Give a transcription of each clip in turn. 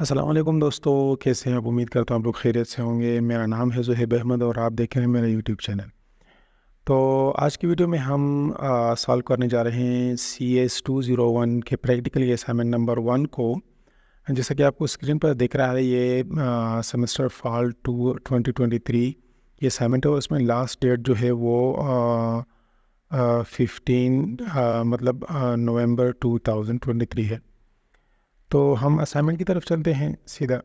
अस्सलाम वालेकुम दोस्तों, कैसे हैं आप? उम्मीद करता हूँ आप लोग खैरियत से होंगे। मेरा नाम है ज़ुहैब अहमद और आप देख रहे हैं मेरा यूट्यूब चैनल। तो आज की वीडियो में हम सॉल्व करने जा रहे हैं CS 201 के प्रैक्टिकल असाइनमेंट नंबर 1 को। जैसा कि आपको स्क्रीन पर दिख रहा है, ये सेमेस्टर फॉल 2023 ये असाइनमेंट है और उसमें लास्ट डेट जो है वो 15 मतलब नवंबर 2023 है। तो हम असाइनमेंट की तरफ चलते हैं सीधा।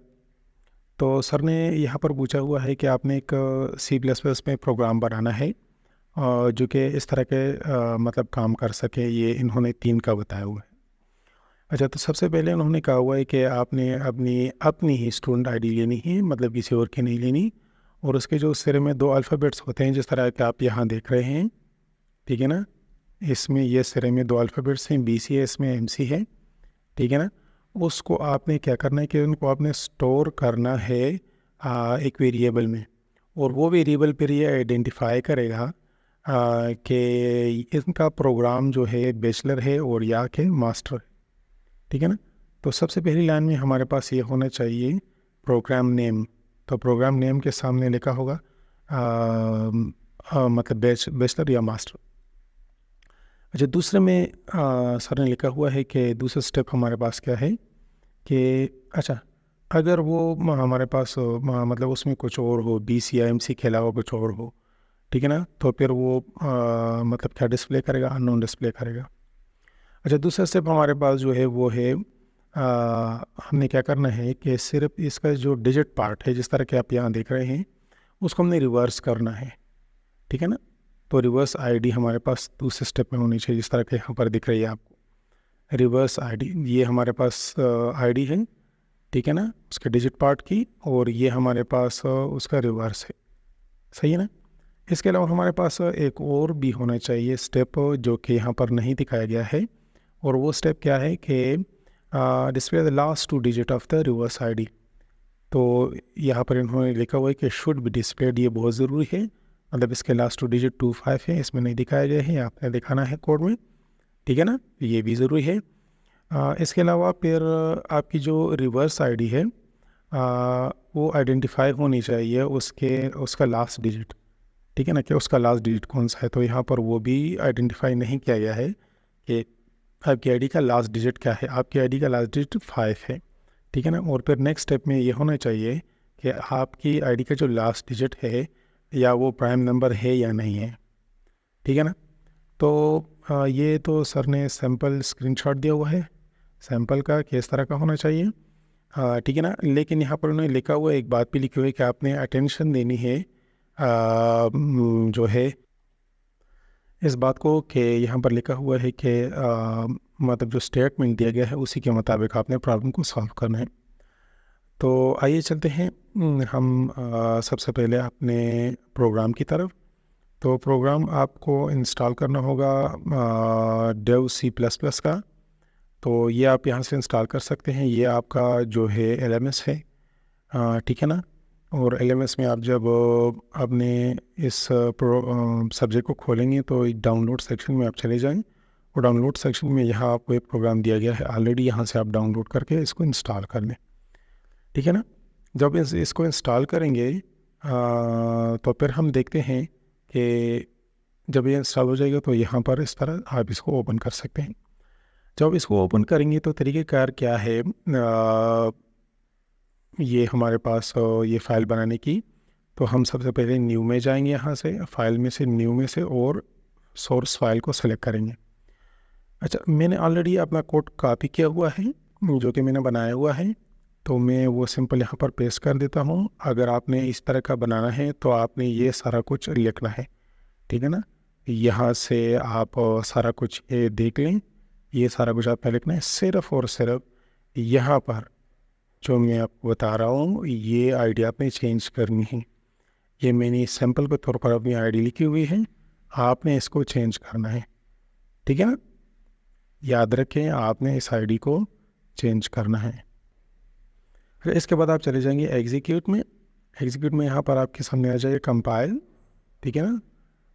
तो सर ने यहाँ पर पूछा हुआ है कि आपने एक C++ में प्रोग्राम बनाना है जो कि इस तरह के मतलब काम कर सके। ये इन्होंने 3 का बताया हुआ है। अच्छा, तो सबसे पहले उन्होंने कहा हुआ है कि आपने अपनी अपनी ही स्टूडेंट आईडी लेनी है, मतलब किसी और की नहीं लेनी। और उसके जो सिरे में 2 अल्फ़ाबेट्स होते हैं जिस तरह के आप यहाँ देख रहे हैं, ठीक है ना। इसमें ये सिरे में 2 अल्फ़ाबेट्स हैं, BC है, इसमें MC है, ठीक है ना। उसको आपने क्या करना है कि उनको आपने स्टोर करना है एक वेरिएबल में। और वो वेरिएबल फिर ये आइडेंटिफाई करेगा कि इनका प्रोग्राम जो है बैचलर है और या के मास्टर है, ठीक है ना। तो सबसे पहली लाइन में हमारे पास ये होना चाहिए प्रोग्राम नेम। तो प्रोग्राम नेम के सामने लिखा होगा मतलब बैचलर या मास्टर। अच्छा, दूसरे में सर ने लिखा हुआ है कि दूसरा स्टेप हमारे पास क्या है कि अच्छा, अगर वो हमारे पास मतलब उसमें कुछ और हो, BC या MC के अलावा कुछ और हो, ठीक है ना, तो फिर वो मतलब क्या डिस्प्ले करेगा? अननोन डिस्प्ले करेगा। अच्छा, दूसरा स्टेप हमारे पास जो है वो है हमने क्या करना है कि सिर्फ इसका जो डिजिट पार्ट है जिस तरह के आप यहाँ देख रहे हैं उसको हमने रिवर्स करना है, ठीक है ना। तो रिवर्स आईडी हमारे पास दूसरे स्टेप में होनी चाहिए, जिस तरह के यहाँ पर दिख रही है आपको रिवर्स आईडी। ये हमारे पास आईडी है, ठीक है ना, उसके डिजिट पार्ट की, और ये हमारे पास उसका रिवर्स है, सही है ना। इसके अलावा हमारे पास एक और भी होना चाहिए स्टेप जो कि यहाँ पर नहीं दिखाया गया है। और वो स्टेप क्या है कि display the last 2 digit of the reverse ID. तो यहाँ पर इन्होंने लिखा हुआ है कि शुड बी डिस्प्लेड, ये बहुत ज़रूरी है। मतलब इसके लास्ट 2 डिजिट 25 है, इसमें नहीं दिखाया गया है, आपने दिखाना है कोड में, ठीक है ना, ये भी ज़रूरी है। इसके अलावा फिर आपकी जो रिवर्स आईडी है वो आइडेंटिफाई होनी चाहिए उसका लास्ट डिजिट, ठीक है ना, कि उसका लास्ट डिजिट कौन सा है। तो यहाँ पर वो भी आइडेंटिफाई नहीं किया गया है कि आपकी आईडी का लास्ट डिजिट क्या है। आपकी आईडी का लास्ट डिजिट 5 है, ठीक है ना। और फिर नेक्स्ट स्टेप में ये होना चाहिए कि आपकी आईडी का जो लास्ट डिजिट है या वो प्राइम नंबर है या नहीं है, ठीक है ना। तो ये तो सर ने सैम्पल स्क्रीनशॉट दिया हुआ है सैम्पल का कि इस तरह का होना चाहिए, ठीक है ना। लेकिन यहाँ पर उन्होंने लिखा हुआ एक बात भी लिखी हुई है कि आपने अटेंशन देनी है जो है इस बात को कि यहाँ पर लिखा हुआ है कि मतलब जो स्टेटमेंट दिया गया है उसी के मुताबिक आपने प्रॉब्लम को सॉल्व करना है। तो आइए चलते हैं हम सबसे पहले अपने प्रोग्राम की तरफ। तो प्रोग्राम आपको इंस्टॉल करना होगा डेव C++ का। तो ये आप यहाँ से इंस्टॉल कर सकते हैं। ये आपका जो है LMS है, ठीक है ना। और LMS में आप जब अपने इस सब्जेक्ट को खोलेंगे तो डाउनलोड सेक्शन में आप चले जाएं और डाउनलोड सेक्शन में यहाँ आपको एक प्रोग्राम दिया गया है ऑलरेडी, यहाँ से आप डाउनलोड करके इसको इंस्टॉल कर लें, ठीक है ना। जब इसको इंस्टॉल करेंगे तो फिर हम देखते हैं कि जब ये इंस्टॉल हो जाएगा तो यहाँ पर इस तरह आप इसको ओपन कर सकते हैं। जब इसको ओपन करेंगे तो तरीक़ेकार क्या है, ये हमारे पास ये फ़ाइल बनाने की। तो हम सबसे पहले न्यू में जाएंगे, यहाँ से फाइल में से न्यू में से, और सोर्स फाइल को सेलेक्ट करेंगे। अच्छा, मैंने ऑलरेडी अपना कोड कॉपी किया हुआ है जो कि मैंने बनाया हुआ है, तो मैं वो सिंपल यहाँ पर पेस्ट कर देता हूँ। अगर आपने इस तरह का बनाना है तो आपने ये सारा कुछ लिखना है, ठीक है ना। यहाँ से आप सारा कुछ ये देख लें, ये सारा कुछ आपने लिखना है। सिर्फ़ और सिर्फ यहाँ पर जो मैं आपको बता रहा हूँ ये आईडी आपने चेंज करनी है। ये मैंने सैम्पल के तौर पर अपनी आईडी लिखी हुई है, आपने इसको चेंज करना है, ठीक है ना। याद रखें, आपने इस आईडी को चेंज करना है। फिर इसके बाद आप चले जाएंगे एग्जीक्यूट में। एग्जीक्यूट में यहाँ पर आपके सामने आ जाएगा कंपाइल, ठीक है ना।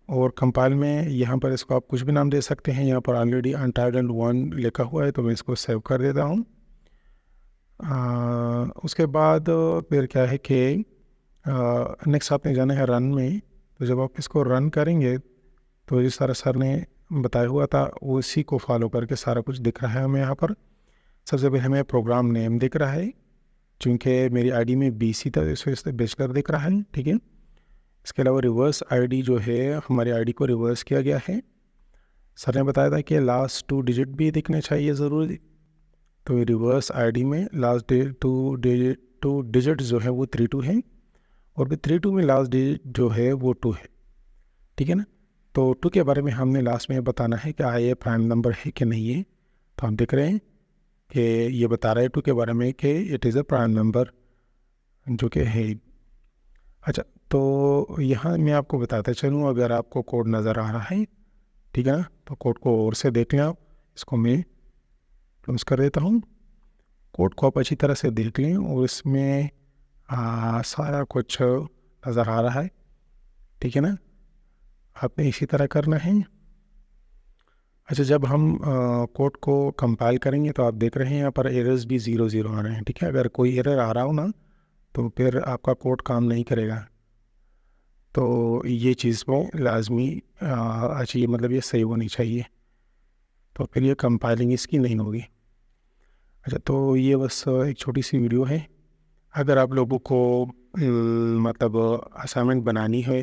और कंपाइल में यहाँ पर इसको आप कुछ भी नाम दे सकते हैं। यहाँ पर ऑलरेडी अनटाइटल्ड 1 लिखा हुआ है तो मैं इसको सेव कर देता हूँ। उसके बाद फिर क्या है कि नेक्स्ट आपने जाना है रन में। तो जब आप इसको रन करेंगे तो जिस तरह सर ने बताया हुआ था उसी को फॉलो करके सारा कुछ दिख रहा है हमें यहाँ पर। सबसे पहले हमें प्रोग्राम नेम दिख रहा है, चूँकि मेरी आईडी में BC था इस वजह से बैचलर दिख रहा है, ठीक है। इसके अलावा रिवर्स आईडी जो है हमारी आईडी को रिवर्स किया गया है। सर ने बताया था कि लास्ट 2 डिजिट भी दिखने चाहिए ज़रूरी। तो रिवर्स आईडी में लास्ट 2 डिजिट जो है वो 32 है, और फिर 32 में लास्ट डिजिट जो है वो 2 है, ठीक है ना। तो 2 के बारे में हमने लास्ट में बताना है कि ये प्राइम नंबर है कि नहीं है। तो हम देख रहे हैं कि ये बता रहा है 2 के बारे में कि it is a prime number जो कि है। अच्छा, तो यहाँ मैं आपको बताता चलूँ, अगर आपको कोड नज़र आ रहा है, ठीक है ना, तो कोड को और से देख लें आप। इसको मैं क्लोज कर देता हूँ। कोड को आप अच्छी तरह से देख लें और इसमें सारा कुछ नज़र आ रहा है, ठीक है ना। आपने इसी तरह करना है। अच्छा, जब हम कोड को कंपाइल करेंगे तो आप देख रहे हैं यहाँ पर एरर्स भी 0 आ रहे हैं, ठीक है। अगर कोई एरर आ रहा हो ना तो फिर आपका कोड काम नहीं करेगा। तो ये चीज़ में लाजमी चाहिए, मतलब ये सही होनी चाहिए, तो फिर ये कंपाइलिंग इसकी नहीं होगी। अच्छा, तो ये बस एक छोटी सी वीडियो है। अगर आप लोगों को मतलब असाइनमेंट बनानी है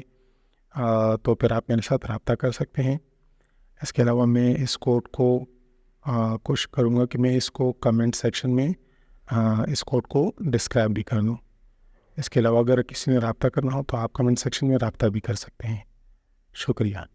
तो फिर आप मेरे साथ रब्ता कर सकते हैं। इसके अलावा मैं इस कोड को कोशिश करूँगा कि मैं इसको कमेंट सेक्शन में इस कोड को डिस्क्राइब भी कर दूँ। इसके अलावा अगर किसी ने रब्ता करना हो तो आप कमेंट सेक्शन में रब्ता भी कर सकते हैं। शुक्रिया।